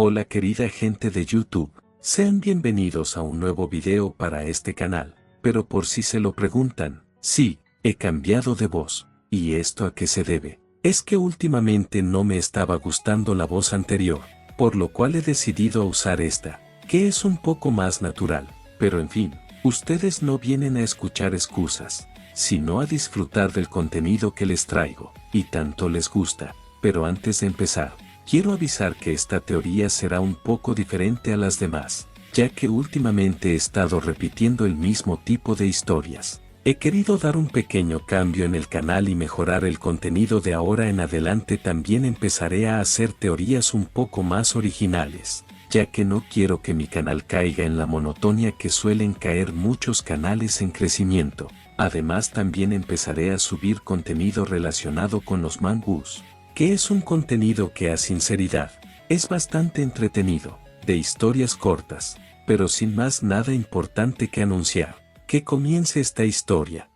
Hola querida gente de YouTube, sean bienvenidos a un nuevo video para este canal, pero por si se lo preguntan, sí, he cambiado de voz, ¿y esto a qué se debe? Es que últimamente no me estaba gustando la voz anterior, por lo cual he decidido usar esta, que es un poco más natural, pero en fin, ustedes no vienen a escuchar excusas, sino a disfrutar del contenido que les traigo, y tanto les gusta, pero antes de empezar, quiero avisar que esta teoría será un poco diferente a las demás, ya que últimamente he estado repitiendo el mismo tipo de historias. He querido dar un pequeño cambio en el canal y mejorar el contenido de ahora en adelante. También empezaré a hacer teorías un poco más originales, ya que no quiero que mi canal caiga en la monotonía que suelen caer muchos canales en crecimiento. Además también empezaré a subir contenido relacionado con los mangus, que es un contenido que a sinceridad, es bastante entretenido, de historias cortas, pero sin más nada importante que anunciar. Que comience esta historia.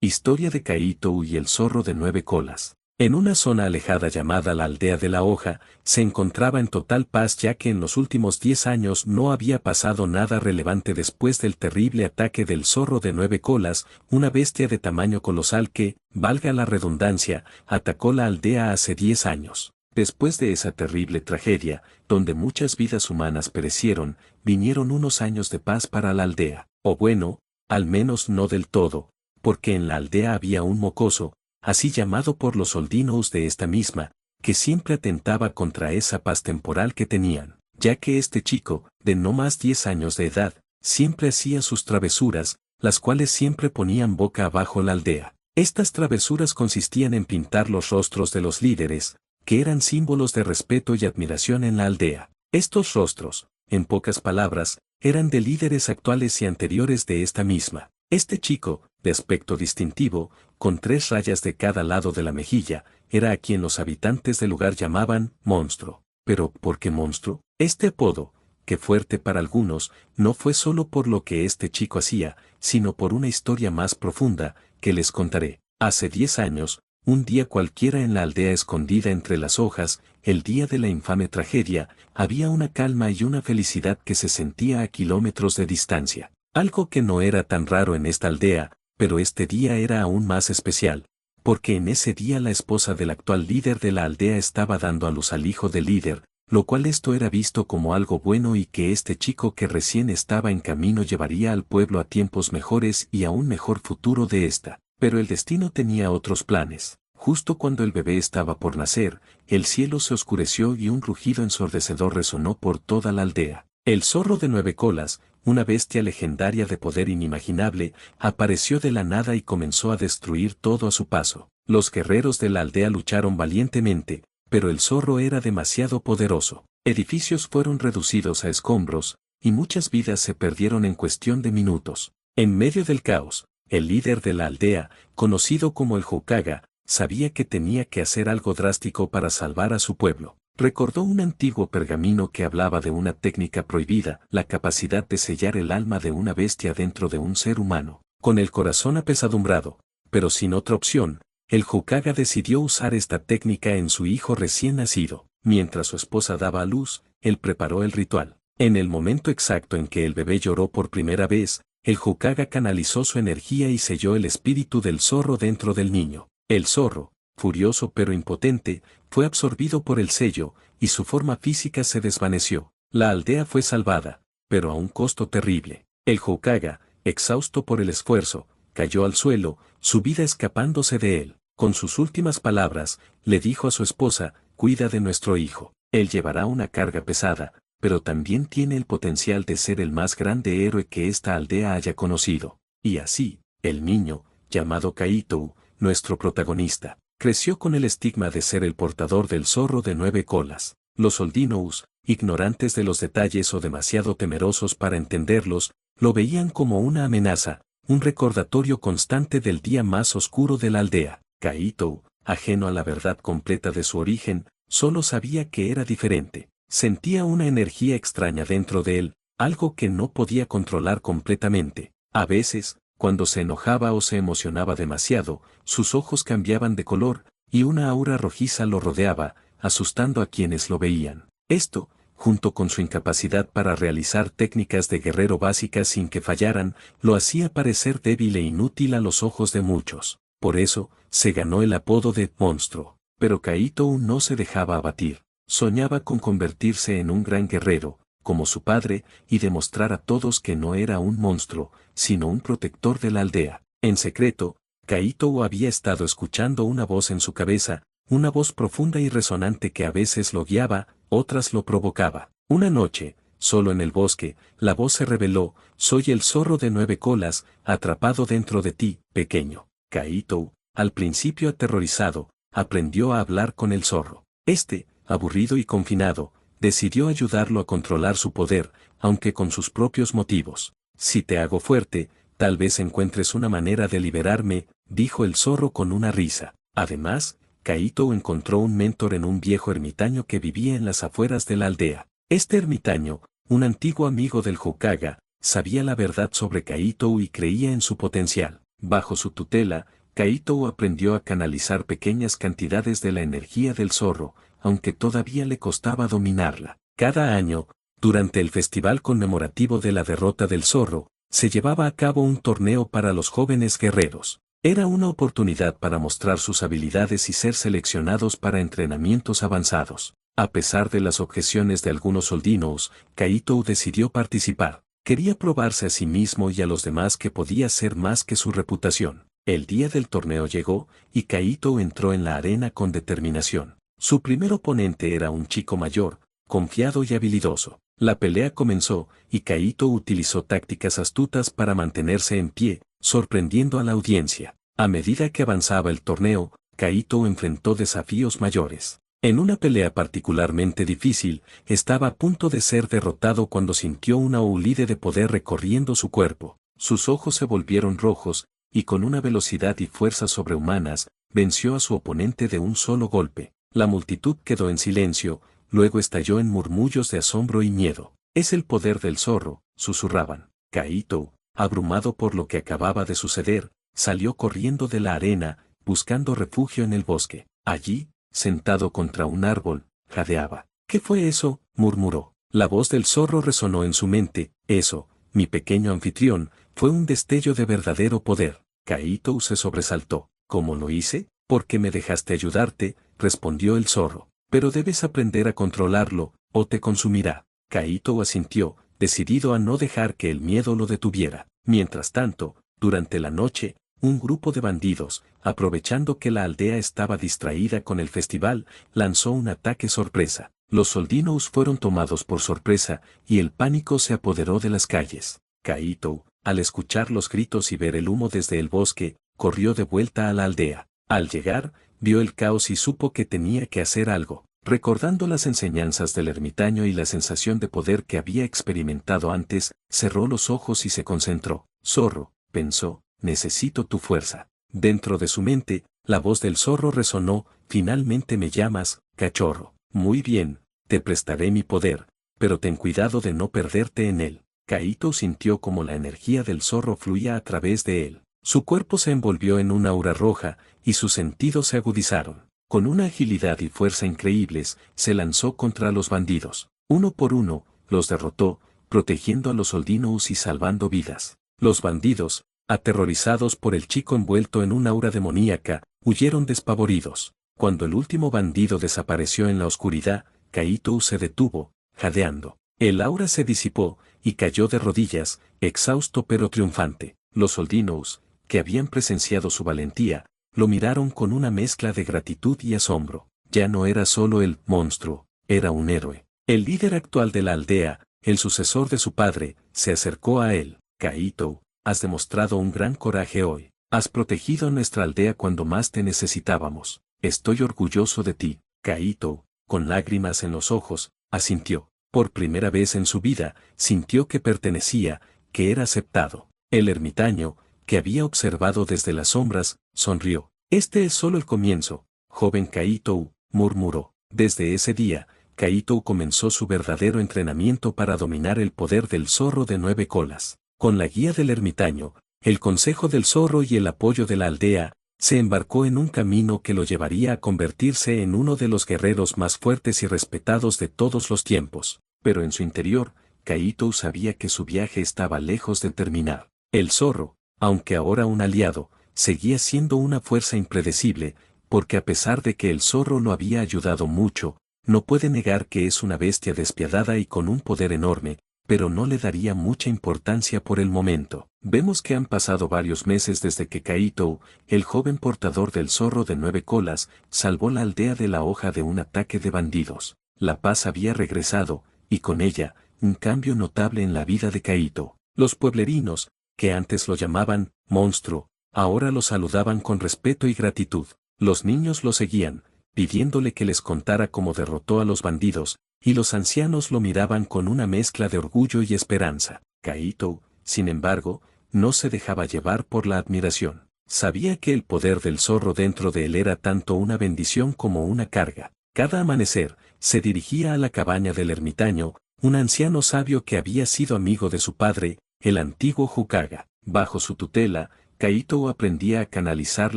Historia de Kaito y el zorro de 9 colas. En una zona alejada llamada la aldea de la hoja, se encontraba en total paz ya que en los últimos 10 años no había pasado nada relevante después del terrible ataque del zorro de 9 colas, una bestia de tamaño colosal que, valga la redundancia, atacó la aldea hace 10 años. Después de esa terrible tragedia, donde muchas vidas humanas perecieron, vinieron unos años de paz para la aldea, o bueno, al menos no del todo, porque en la aldea había un mocoso, así llamado por los soldinos de esta misma, que siempre atentaba contra esa paz temporal que tenían, ya que este chico, de no más 10 años de edad, siempre hacía sus travesuras, las cuales siempre ponían boca abajo la aldea. Estas travesuras consistían en pintar los rostros de los líderes, que eran símbolos de respeto y admiración en la aldea. Estos rostros, en pocas palabras, eran de líderes actuales y anteriores de esta misma. Este chico, de aspecto distintivo, con 3 rayas de cada lado de la mejilla, era a quien los habitantes del lugar llamaban monstruo. Pero, ¿por qué monstruo? Este apodo, que fuerte para algunos, no fue solo por lo que este chico hacía, sino por una historia más profunda, que les contaré. Hace 10 años, un día cualquiera en la aldea escondida entre las hojas, el día de la infame tragedia, había una calma y una felicidad que se sentía a kilómetros de distancia. Algo que no era tan raro en esta aldea, pero este día era aún más especial, porque en ese día la esposa del actual líder de la aldea estaba dando a luz al hijo del líder, lo cual esto era visto como algo bueno y que este chico que recién estaba en camino llevaría al pueblo a tiempos mejores y a un mejor futuro de esta. Pero el destino tenía otros planes. Justo cuando el bebé estaba por nacer, el cielo se oscureció y un rugido ensordecedor resonó por toda la aldea. El zorro de 9 colas, una bestia legendaria de poder inimaginable, apareció de la nada y comenzó a destruir todo a su paso. Los guerreros de la aldea lucharon valientemente, pero el zorro era demasiado poderoso. Edificios fueron reducidos a escombros, y muchas vidas se perdieron en cuestión de minutos. En medio del caos, el líder de la aldea, conocido como el Hokage, sabía que tenía que hacer algo drástico para salvar a su pueblo. Recordó un antiguo pergamino que hablaba de una técnica prohibida, la capacidad de sellar el alma de una bestia dentro de un ser humano. Con el corazón apesadumbrado, pero sin otra opción, el Hokage decidió usar esta técnica en su hijo recién nacido. Mientras su esposa daba a luz, él preparó el ritual. En el momento exacto en que el bebé lloró por primera vez, el Hokage canalizó su energía y selló el espíritu del zorro dentro del niño. El zorro, furioso pero impotente, fue absorbido por el sello, y su forma física se desvaneció. La aldea fue salvada, pero a un costo terrible. El Hokage, exhausto por el esfuerzo, cayó al suelo, su vida escapándose de él. Con sus últimas palabras, le dijo a su esposa: «Cuida de nuestro hijo. Él llevará una carga pesada, pero también tiene el potencial de ser el más grande héroe que esta aldea haya conocido». Y así, el niño, llamado Kaito, nuestro protagonista, creció con el estigma de ser el portador del zorro de 9 colas. Los soldinos, ignorantes de los detalles o demasiado temerosos para entenderlos, lo veían como una amenaza, un recordatorio constante del día más oscuro de la aldea. Kaito, ajeno a la verdad completa de su origen, solo sabía que era diferente. Sentía una energía extraña dentro de él, algo que no podía controlar completamente. A veces, Cuando se enojaba o se emocionaba demasiado, sus ojos cambiaban de color, y una aura rojiza lo rodeaba, asustando a quienes lo veían. Esto, junto con su incapacidad para realizar técnicas de guerrero básicas sin que fallaran, lo hacía parecer débil e inútil a los ojos de muchos. Por eso, se ganó el apodo de monstruo. Pero Kaito no se dejaba abatir. Soñaba con convertirse en un gran guerrero, como su padre, y demostrar a todos que no era un monstruo, sino un protector de la aldea. En secreto, Kaito había estado escuchando una voz en su cabeza, una voz profunda y resonante que a veces lo guiaba, otras lo provocaba. Una noche, solo en el bosque, la voz se reveló: soy el zorro de 9 colas, atrapado dentro de ti, pequeño. Kaito, al principio aterrorizado, aprendió a hablar con el zorro. Este, aburrido y confinado, decidió ayudarlo a controlar su poder, aunque con sus propios motivos. Si te hago fuerte, tal vez encuentres una manera de liberarme, dijo el zorro con una risa. Además, Kaito encontró un mentor en un viejo ermitaño que vivía en las afueras de la aldea. Este ermitaño, un antiguo amigo del Hokage, sabía la verdad sobre Kaito y creía en su potencial. Bajo su tutela, Kaito aprendió a canalizar pequeñas cantidades de la energía del zorro, aunque todavía le costaba dominarla. Cada año, durante el festival conmemorativo de la derrota del zorro, se llevaba a cabo un torneo para los jóvenes guerreros. Era una oportunidad para mostrar sus habilidades y ser seleccionados para entrenamientos avanzados. A pesar de las objeciones de algunos soldinos, Kaito decidió participar. Quería probarse a sí mismo y a los demás que podía ser más que su reputación. El día del torneo llegó, y Kaito entró en la arena con determinación. Su primer oponente era un chico mayor, confiado y habilidoso. La pelea comenzó, y Kaito utilizó tácticas astutas para mantenerse en pie, sorprendiendo a la audiencia. A medida que avanzaba el torneo, Kaito enfrentó desafíos mayores. En una pelea particularmente difícil, estaba a punto de ser derrotado cuando sintió una oleada de poder recorriendo su cuerpo. Sus ojos se volvieron rojos, y con una velocidad y fuerza sobrehumanas, venció a su oponente de un solo golpe. La multitud quedó en silencio, luego estalló en murmullos de asombro y miedo. «Es el poder del zorro», susurraban. Kaito, abrumado por lo que acababa de suceder, salió corriendo de la arena, buscando refugio en el bosque. Allí, sentado contra un árbol, jadeaba. «¿Qué fue eso?», murmuró. La voz del zorro resonó en su mente. «Eso, mi pequeño anfitrión, fue un destello de verdadero poder». Kaito se sobresaltó. «¿Cómo lo hice?». «Porque me dejaste ayudarte», respondió el zorro. «Pero debes aprender a controlarlo, o te consumirá». Kaito asintió, decidido a no dejar que el miedo lo detuviera. Mientras tanto, durante la noche, un grupo de bandidos, aprovechando que la aldea estaba distraída con el festival, lanzó un ataque sorpresa. Los soldinos fueron tomados por sorpresa, y el pánico se apoderó de las calles. Kaito, al escuchar los gritos y ver el humo desde el bosque, corrió de vuelta a la aldea. Al llegar, vio el caos y supo que tenía que hacer algo. Recordando las enseñanzas del ermitaño y la sensación de poder que había experimentado antes, cerró los ojos y se concentró. «Zorro», pensó, «necesito tu fuerza». Dentro de su mente, la voz del zorro resonó: «Finalmente me llamas, cachorro. Muy bien, te prestaré mi poder, pero ten cuidado de no perderte en él». Kaito sintió como la energía del zorro fluía a través de él. Su cuerpo se envolvió en una aura roja, y sus sentidos se agudizaron. Con una agilidad y fuerza increíbles, se lanzó contra los bandidos. Uno por uno, los derrotó, protegiendo a los soldinos y salvando vidas. Los bandidos, aterrorizados por el chico envuelto en un aura demoníaca, huyeron despavoridos. Cuando el último bandido desapareció en la oscuridad, Kaito se detuvo, jadeando. El aura se disipó, y cayó de rodillas, exhausto pero triunfante. Los soldinos, que habían presenciado su valentía, lo miraron con una mezcla de gratitud y asombro. Ya no era solo el monstruo, era un héroe. El líder actual de la aldea, el sucesor de su padre, se acercó a él. «Kaito, has demostrado un gran coraje hoy. Has protegido a nuestra aldea cuando más te necesitábamos. Estoy orgulloso de ti». Kaito, con lágrimas en los ojos, asintió. Por primera vez en su vida, sintió que pertenecía, que era aceptado. El ermitaño, que había observado desde las sombras, sonrió. «Este es solo el comienzo, joven Kaito», murmuró. Desde ese día, Kaito comenzó su verdadero entrenamiento para dominar el poder del zorro de 9 colas. Con la guía del ermitaño, el consejo del zorro y el apoyo de la aldea, se embarcó en un camino que lo llevaría a convertirse en uno de los guerreros más fuertes y respetados de todos los tiempos. Pero en su interior, Kaito sabía que su viaje estaba lejos de terminar. El zorro, aunque ahora un aliado, seguía siendo una fuerza impredecible, porque a pesar de que el zorro lo había ayudado mucho, no puede negar que es una bestia despiadada y con un poder enorme, pero no le daría mucha importancia por el momento. Vemos que han pasado varios meses desde que Kaito, el joven portador del zorro de 9 colas, salvó la aldea de la hoja de un ataque de bandidos. La paz había regresado, y con ella, un cambio notable en la vida de Kaito. Los pueblerinos, que antes lo llamaban monstruo, ahora lo saludaban con respeto y gratitud. Los niños lo seguían, pidiéndole que les contara cómo derrotó a los bandidos, y los ancianos lo miraban con una mezcla de orgullo y esperanza. Kaito, sin embargo, no se dejaba llevar por la admiración. Sabía que el poder del zorro dentro de él era tanto una bendición como una carga. Cada amanecer, se dirigía a la cabaña del ermitaño, un anciano sabio que había sido amigo de su padre, el antiguo Hokage. Bajo su tutela, Kaito aprendía a canalizar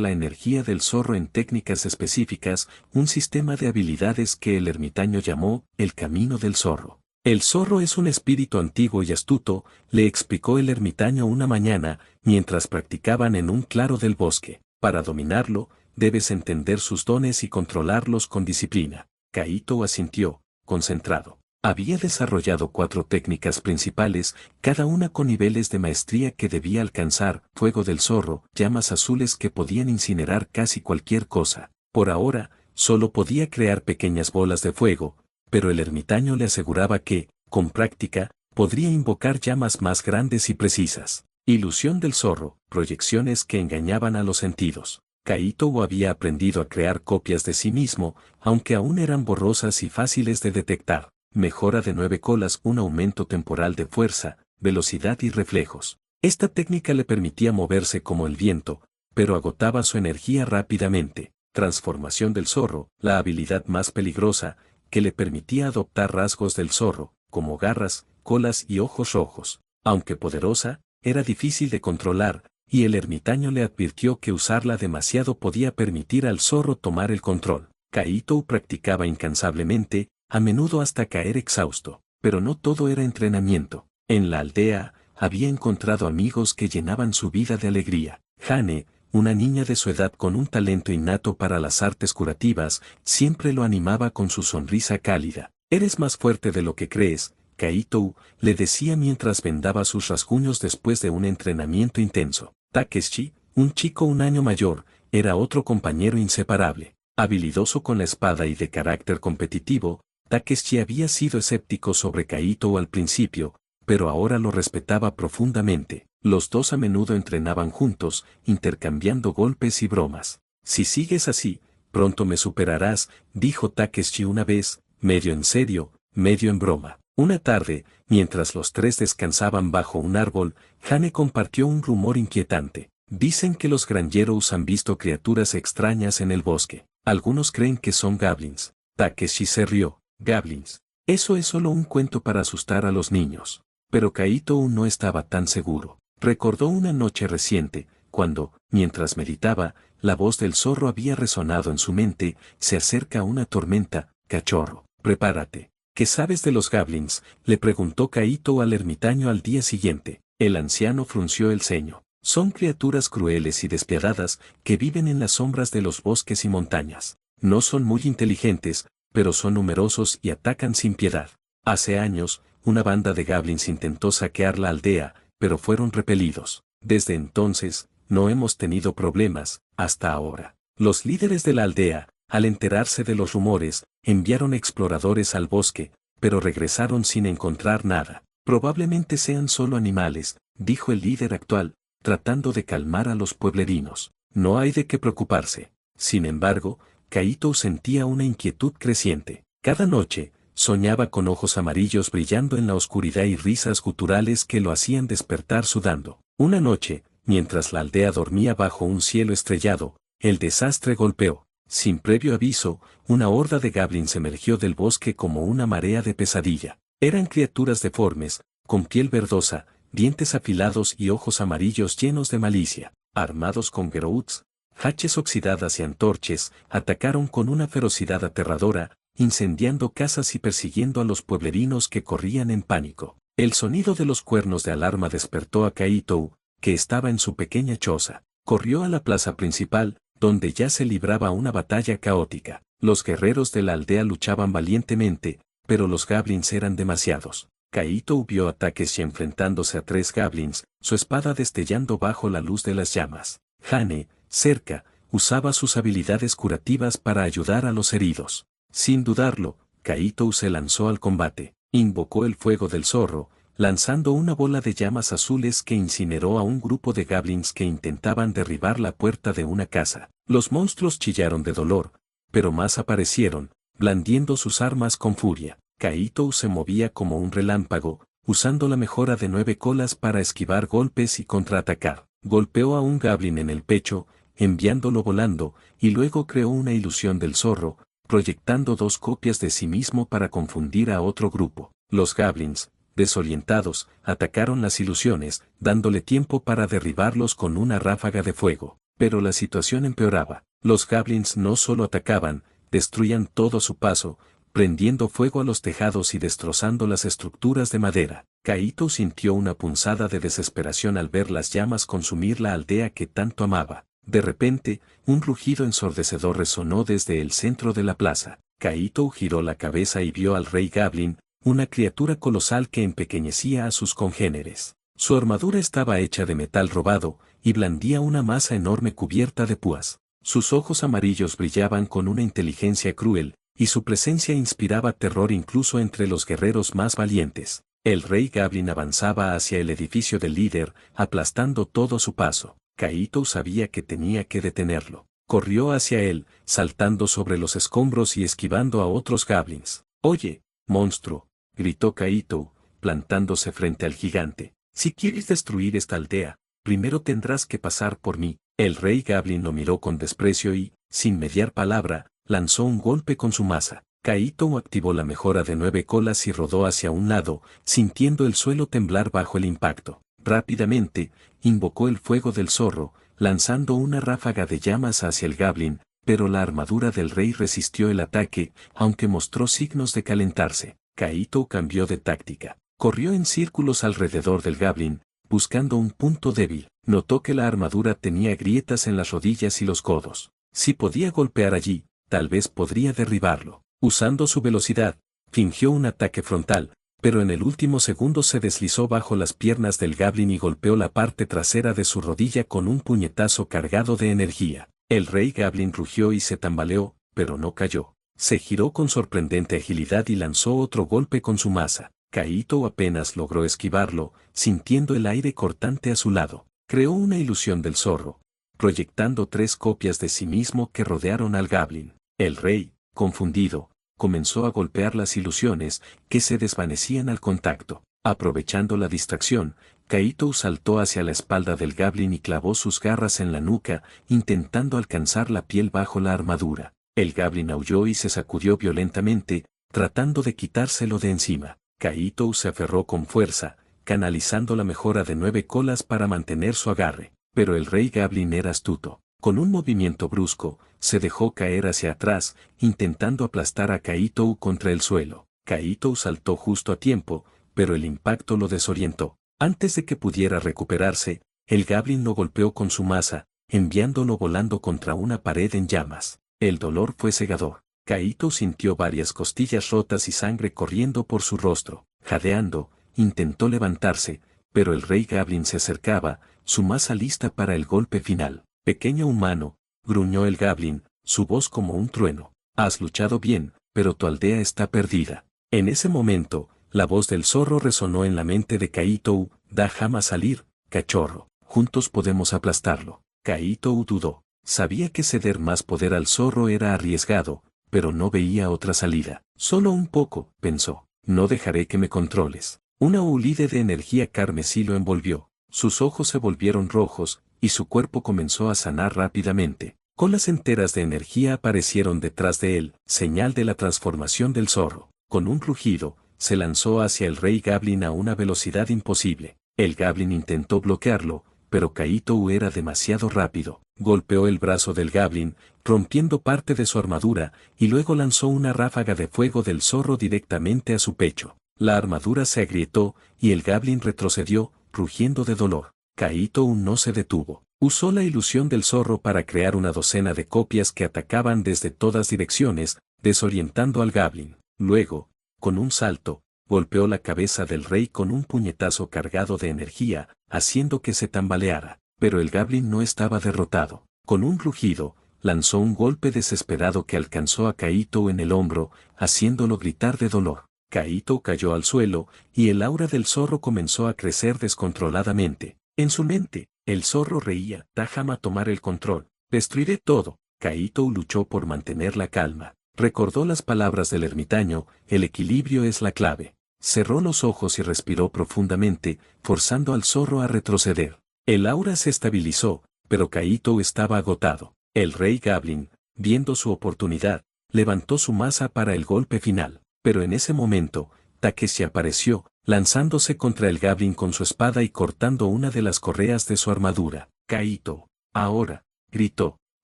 la energía del zorro en técnicas específicas, un sistema de habilidades que el ermitaño llamó el camino del zorro. El zorro es un espíritu antiguo y astuto, le explicó el ermitaño una mañana, mientras practicaban en un claro del bosque. Para dominarlo, debes entender sus dones y controlarlos con disciplina. Kaito asintió, concentrado. Había desarrollado 4 técnicas principales, cada una con niveles de maestría que debía alcanzar: fuego del zorro, llamas azules que podían incinerar casi cualquier cosa. Por ahora, solo podía crear pequeñas bolas de fuego, pero el ermitaño le aseguraba que, con práctica, podría invocar llamas más grandes y precisas. Ilusión del zorro, proyecciones que engañaban a los sentidos. Kaito había aprendido a crear copias de sí mismo, aunque aún eran borrosas y fáciles de detectar. Mejora de 9 colas, un aumento temporal de fuerza, velocidad y reflejos. Esta técnica le permitía moverse como el viento, pero agotaba su energía rápidamente. Transformación del zorro, la habilidad más peligrosa, que le permitía adoptar rasgos del zorro, como garras, colas y ojos rojos. Aunque poderosa, era difícil de controlar, y el ermitaño le advirtió que usarla demasiado podía permitir al zorro tomar el control. Kaito practicaba incansablemente, a menudo hasta caer exhausto, pero no todo era entrenamiento. En la aldea, había encontrado amigos que llenaban su vida de alegría. Hane, una niña de su edad con un talento innato para las artes curativas, siempre lo animaba con su sonrisa cálida. Eres más fuerte de lo que crees, Kaito, le decía mientras vendaba sus rasguños después de un entrenamiento intenso. Takeshi, un chico un año mayor, era otro compañero inseparable. Habilidoso con la espada y de carácter competitivo, Takeshi había sido escéptico sobre Kaito al principio, pero ahora lo respetaba profundamente. Los dos a menudo entrenaban juntos, intercambiando golpes y bromas. Si sigues así, pronto me superarás, dijo Takeshi una vez, medio en serio, medio en broma. Una tarde, mientras los tres descansaban bajo un árbol, Hane compartió un rumor inquietante. Dicen que los granjeros han visto criaturas extrañas en el bosque. Algunos creen que son goblins. Takeshi se rió. Goblins. Eso es solo un cuento para asustar a los niños. Pero Kaito aún no estaba tan seguro. Recordó una noche reciente, cuando, mientras meditaba, la voz del zorro había resonado en su mente: se acerca una tormenta, cachorro. Prepárate. ¿Qué sabes de los goblins?, le preguntó Kaito al ermitaño al día siguiente. El anciano frunció el ceño. Son criaturas crueles y despiadadas que viven en las sombras de los bosques y montañas. No son muy inteligentes, pero son numerosos y atacan sin piedad. Hace años, una banda de goblins intentó saquear la aldea, pero fueron repelidos. Desde entonces, no hemos tenido problemas, hasta ahora. Los líderes de la aldea, al enterarse de los rumores, enviaron exploradores al bosque, pero regresaron sin encontrar nada. Probablemente sean solo animales, dijo el líder actual, tratando de calmar a los pueblerinos. No hay de qué preocuparse. Sin embargo, Kaito sentía una inquietud creciente. Cada noche, soñaba con ojos amarillos brillando en la oscuridad y risas guturales que lo hacían despertar sudando. Una noche, mientras la aldea dormía bajo un cielo estrellado, el desastre golpeó. Sin previo aviso, una horda de goblins emergió del bosque como una marea de pesadilla. Eran criaturas deformes, con piel verdosa, dientes afilados y ojos amarillos llenos de malicia. Armados con gerouts, haches oxidadas y antorches, atacaron con una ferocidad aterradora, incendiando casas y persiguiendo a los pueblerinos que corrían en pánico. El sonido de los cuernos de alarma despertó a Kaito, que estaba en su pequeña choza. Corrió a la plaza principal, donde ya se libraba una batalla caótica. Los guerreros de la aldea luchaban valientemente, pero los goblins eran demasiados. Kaito vio a Takeshi enfrentándose a 3 goblins, su espada destellando bajo la luz de las llamas. Hane, cerca, usaba sus habilidades curativas para ayudar a los heridos. Sin dudarlo, Kaito se lanzó al combate. Invocó el fuego del zorro, lanzando una bola de llamas azules que incineró a un grupo de goblins que intentaban derribar la puerta de una casa. Los monstruos chillaron de dolor, pero más aparecieron, blandiendo sus armas con furia. Kaito se movía como un relámpago, usando la mejora de 9 colas para esquivar golpes y contraatacar. Golpeó a un goblin en el pecho, enviándolo volando, y luego creó una ilusión del zorro, proyectando 2 copias de sí mismo para confundir a otro grupo. Los goblins, desorientados, atacaron las ilusiones, dándole tiempo para derribarlos con una ráfaga de fuego. Pero la situación empeoraba. Los goblins no solo atacaban, destruían todo a su paso, prendiendo fuego a los tejados y destrozando las estructuras de madera. Kaito sintió una punzada de desesperación al ver las llamas consumir la aldea que tanto amaba. De repente, un rugido ensordecedor resonó desde el centro de la plaza. Kaito giró la cabeza y vio al rey Goblin, una criatura colosal que empequeñecía a sus congéneres. Su armadura estaba hecha de metal robado, y blandía una masa enorme cubierta de púas. Sus ojos amarillos brillaban con una inteligencia cruel, y su presencia inspiraba terror incluso entre los guerreros más valientes. El rey Goblin avanzaba hacia el edificio del líder, aplastando todo a su paso. Kaito sabía que tenía que detenerlo. Corrió hacia él, saltando sobre los escombros y esquivando a otros goblins. «Oye, monstruo», gritó Kaito, plantándose frente al gigante. «Si quieres destruir esta aldea, primero tendrás que pasar por mí». El rey Goblin lo miró con desprecio y, sin mediar palabra, lanzó un golpe con su maza. Kaito activó la mejora de 9 colas y rodó hacia un lado, sintiendo el suelo temblar bajo el impacto. Rápidamente, invocó el fuego del zorro, lanzando una ráfaga de llamas hacia el goblin, pero la armadura del rey resistió el ataque, aunque mostró signos de calentarse. Kaito cambió de táctica. Corrió en círculos alrededor del goblin, buscando un punto débil. Notó que la armadura tenía grietas en las rodillas y los codos. Si podía golpear allí, tal vez podría derribarlo. Usando su velocidad, fingió un ataque frontal, pero en el último segundo se deslizó bajo las piernas del goblin y golpeó la parte trasera de su rodilla con un puñetazo cargado de energía. El rey goblin rugió y se tambaleó, pero no cayó. Se giró con sorprendente agilidad y lanzó otro golpe con su maza. Kaito apenas logró esquivarlo, sintiendo el aire cortante a su lado. Creó una ilusión del zorro, proyectando 3 copias de sí mismo que rodearon al goblin. El rey, confundido, comenzó a golpear las ilusiones, que se desvanecían al contacto. Aprovechando la distracción, Kaito saltó hacia la espalda del goblin y clavó sus garras en la nuca, intentando alcanzar la piel bajo la armadura. El goblin aulló y se sacudió violentamente, tratando de quitárselo de encima. Kaito se aferró con fuerza, canalizando la mejora de 9 colas para mantener su agarre. Pero el rey goblin era astuto. Con un movimiento brusco, se dejó caer hacia atrás, intentando aplastar a Kaito contra el suelo. Kaito saltó justo a tiempo, pero el impacto lo desorientó. Antes de que pudiera recuperarse, el goblin lo golpeó con su maza, enviándolo volando contra una pared en llamas. El dolor fue cegador. Kaito sintió varias costillas rotas y sangre corriendo por su rostro. Jadeando, intentó levantarse, pero el rey goblin se acercaba, su maza lista para el golpe final. «Pequeño humano», gruñó el goblin, su voz como un trueno. «Has luchado bien, pero tu aldea está perdida». En ese momento, la voz del zorro resonó en la mente de Kaito. «Déjame salir, cachorro. Juntos podemos aplastarlo». Kaito dudó. Sabía que ceder más poder al zorro era arriesgado, pero no veía otra salida. «Solo un poco», pensó. «No dejaré que me controles». Una ulide de energía carmesí lo envolvió. Sus ojos se volvieron rojos, y su cuerpo comenzó a sanar rápidamente. Colas enteras de energía aparecieron detrás de él, señal de la transformación del zorro. Con un rugido, se lanzó hacia el rey goblin a una velocidad imposible. El Goblin intentó bloquearlo, pero Kaito era demasiado rápido. Golpeó el brazo del Goblin, rompiendo parte de su armadura, y luego lanzó una ráfaga de fuego del zorro directamente a su pecho. La armadura se agrietó, y el Goblin retrocedió, rugiendo de dolor. Kaito no se detuvo. Usó la ilusión del zorro para crear una docena de copias que atacaban desde todas direcciones, desorientando al Goblin. Luego, con un salto, golpeó la cabeza del rey con un puñetazo cargado de energía, haciendo que se tambaleara. Pero el Goblin no estaba derrotado. Con un rugido, lanzó un golpe desesperado que alcanzó a Kaito en el hombro, haciéndolo gritar de dolor. Kaito cayó al suelo, y el aura del zorro comenzó a crecer descontroladamente. En su mente, el zorro reía: «Déjame tomar el control. Destruiré todo». Kaito luchó por mantener la calma. Recordó las palabras del ermitaño: «El equilibrio es la clave». Cerró los ojos y respiró profundamente, forzando al zorro a retroceder. El aura se estabilizó, pero Kaito estaba agotado. El rey Goblin, viendo su oportunidad, levantó su maza para el golpe final. Pero en ese momento, Takeshi apareció, lanzándose contra el Goblin con su espada y cortando una de las correas de su armadura. «Kaito, ahora», gritó.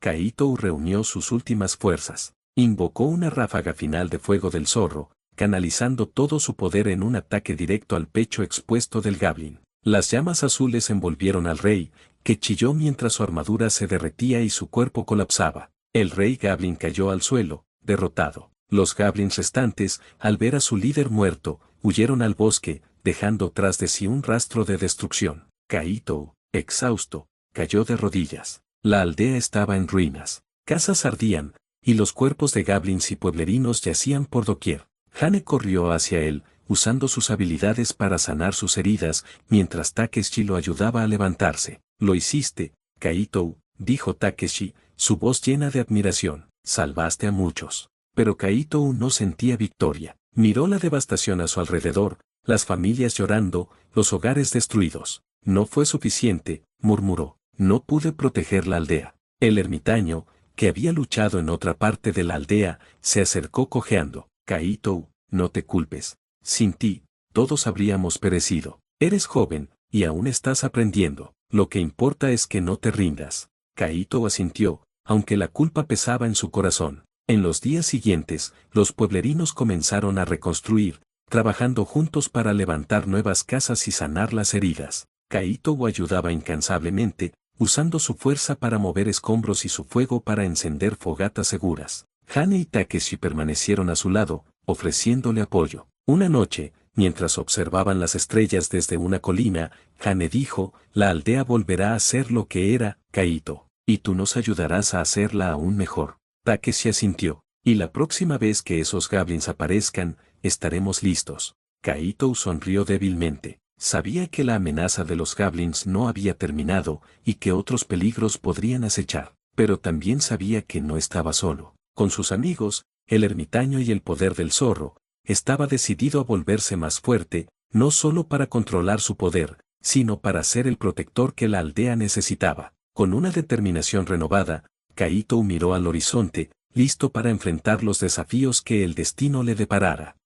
Kaito reunió sus últimas fuerzas. Invocó una ráfaga final de fuego del zorro, canalizando todo su poder en un ataque directo al pecho expuesto del Goblin. Las llamas azules envolvieron al rey, que chilló mientras su armadura se derretía y su cuerpo colapsaba. El rey Goblin cayó al suelo, derrotado. Los Goblins restantes, al ver a su líder muerto, huyeron al bosque, dejando tras de sí un rastro de destrucción. Kaito, exhausto, cayó de rodillas. La aldea estaba en ruinas. Casas ardían, y los cuerpos de Goblins y pueblerinos yacían por doquier. Hane corrió hacia él, usando sus habilidades para sanar sus heridas, mientras Takeshi lo ayudaba a levantarse. «Lo hiciste, Kaito», dijo Takeshi, su voz llena de admiración. «Salvaste a muchos». Pero Kaito no sentía victoria. Miró la devastación a su alrededor, las familias llorando, los hogares destruidos. «No fue suficiente», murmuró. «No pude proteger la aldea». El ermitaño, que había luchado en otra parte de la aldea, se acercó cojeando. «Kaito, no te culpes. Sin ti, todos habríamos perecido. Eres joven, y aún estás aprendiendo. Lo que importa es que no te rindas». Kaito asintió, aunque la culpa pesaba en su corazón. En los días siguientes, los pueblerinos comenzaron a reconstruir, trabajando juntos para levantar nuevas casas y sanar las heridas. Kaito ayudaba incansablemente, usando su fuerza para mover escombros y su fuego para encender fogatas seguras. Hane y Takeshi permanecieron a su lado, ofreciéndole apoyo. Una noche, mientras observaban las estrellas desde una colina, Hane dijo: «La aldea volverá a ser lo que era, Kaito, y tú nos ayudarás a hacerla aún mejor». Takeshi asintió. «Y la próxima vez que esos Goblins aparezcan, estaremos listos». Kaito sonrió débilmente. Sabía que la amenaza de los Goblins no había terminado, y que otros peligros podrían acechar, pero también sabía que no estaba solo. Con sus amigos, el ermitaño y el poder del zorro, estaba decidido a volverse más fuerte, no solo para controlar su poder, sino para ser el protector que la aldea necesitaba. Con una determinación renovada, Kaito miró al horizonte, listo para enfrentar los desafíos que el destino le deparara.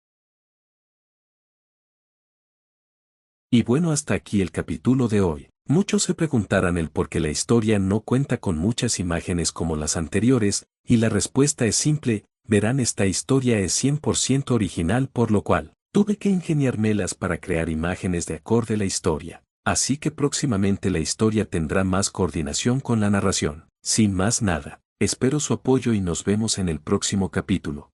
Y bueno, hasta aquí el capítulo de hoy. Muchos se preguntarán el por qué la historia no cuenta con muchas imágenes como las anteriores, y la respuesta es simple: verán, esta historia es 100% original, por lo cual tuve que ingeniármelas para crear imágenes de acorde a la historia. Así que próximamente la historia tendrá más coordinación con la narración. Sin más nada, espero su apoyo y nos vemos en el próximo capítulo.